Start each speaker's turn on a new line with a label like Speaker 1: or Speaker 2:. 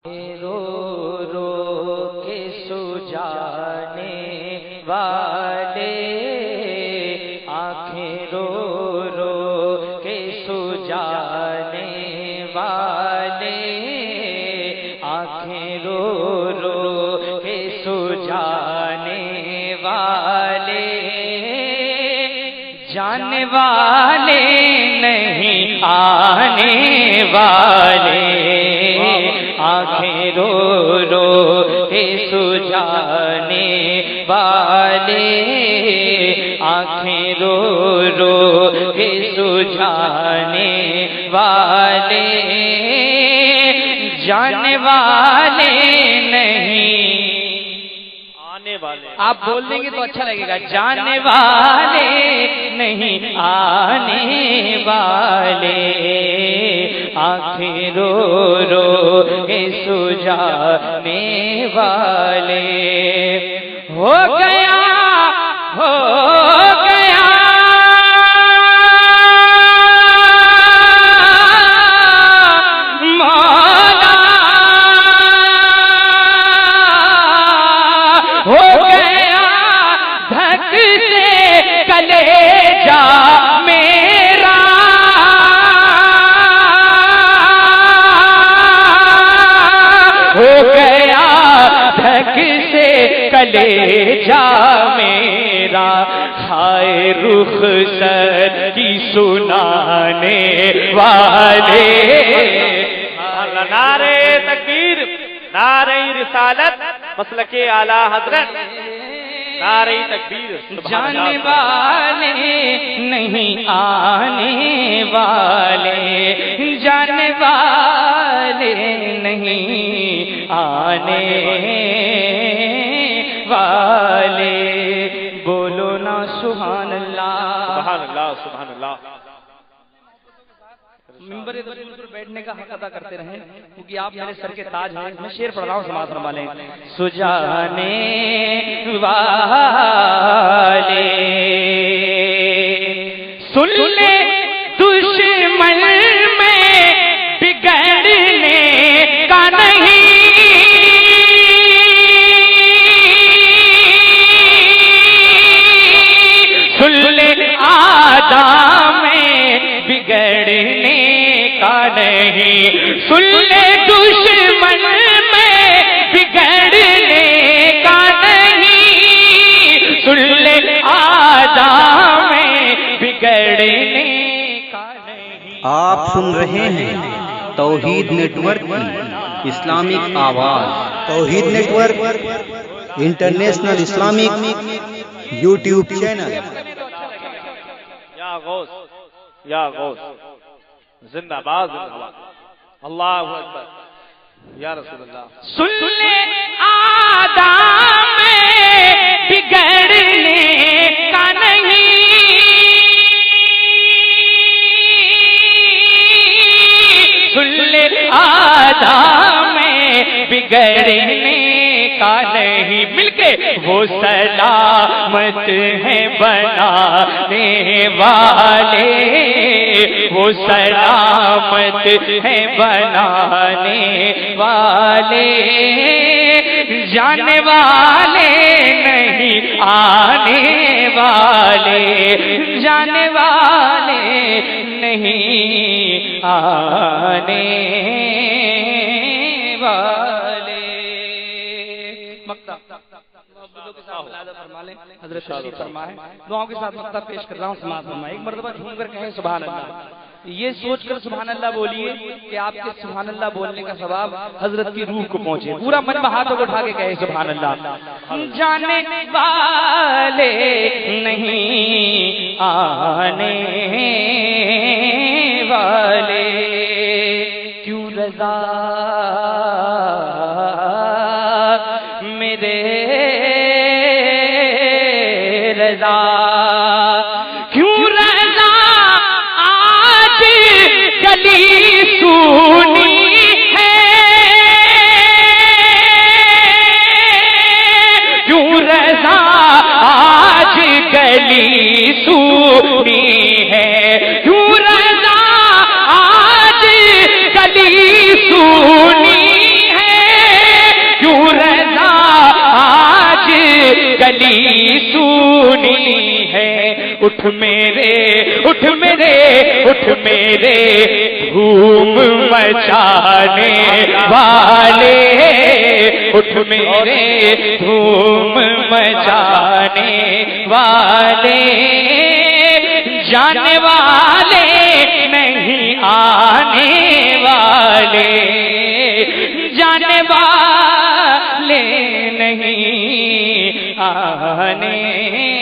Speaker 1: رو رو کے سجانے والے، آنکھیں رو رو کے سجانے والے، آنکھیں رو رو کے سجانے والے، جانے والے نہیں آنے والے، آنکھیں رو رو کے سجانے والے، آنکھیں رو رو کے سجانے والے، جانے والے نہیں آنے والے۔ آپ بول دیں گے تو اچھا لگے گا، جانے والے نہیں آنے والے، آنکھیں رو رو کے سجانے والے، ہو گیا مولا، ہو گیا دھک سے کلیجہ میرا، ہو گیا دھک سے کلیجہ میرا، ہائے رخصت کی سنانے والے،
Speaker 2: نعرہ تکبیر، نعرہ رسالت، مسلک اعلیٰ حضرت، نعرہ تکبیر۔
Speaker 1: جانے والے نہیں آنے والے، جانے والے نہیں آنے والے، بولو نا سبحان اللہ،
Speaker 2: سبحان اللہ، سبحان اللہ۔
Speaker 1: ممبر رسول پر بیٹھنے کا حق ادا کرتے رہیں، کیونکہ آپ میرے سر کے تاج ہیں۔ میں شعر پڑھ رہا ہوں، سماعت فرما لیں۔ سجانے والے سن لے، دشمن میں بگڑنے کا نہیں، سن لے آدم میں بگڑنے کا نہیں، سن لے دشمن میں بگڑنے کا نہیں، سن لے آدم میں بگڑنے کا نہیں۔
Speaker 3: آپ سن رہے ہیں توحید نیٹ ورک کی اسلامک آواز۔ Tawheed network international Islamic YouTube channel.
Speaker 2: یا غوث، یا غوث، زندہ باد، زندہ باد، اللہ اکبر، یا رسول اللہ۔
Speaker 1: سن لے آدم میں بگڑنے کا نہیں، سن لے آدم میں بگڑنے کا نہیں، مل کے وہ سلامت ہیں بنانے والے، وہ سلامت ہیں بنانے والے، جانے والے نہیں آنے والے، جانے والے نہیں آنے والے۔ مقطع حضرت تشریف فرمائے، دعاؤں کے ساتھ مقطع پیش کر رہا ہوں، سماعت فرمائے۔ ایک مرتبہ جھوم کر کہیں سبحان اللہ، یہ سوچ کر سبحان اللہ بولیے کہ آپ کے سبحان اللہ بولنے کا ثواب حضرت کی روح کو پہنچے۔ پورا من میں ہاتھوں کو اٹھا کے کہیں سبحان اللہ۔ جانے والے نہیں آنے والے، کیوں رضا میرے رضا، کیوں رضا آج گلی سونی ہے، کیوں رضا آج گلی سونی ہے، کیوں رضا آج گلی سونی ہے، اٹھ میرے اٹھ میرے اٹھ میرے دھوم مچانے والے اٹھ میرے دھوم مچانے والے جانے والے نہیں آنے والے جانے والے نہیں آنے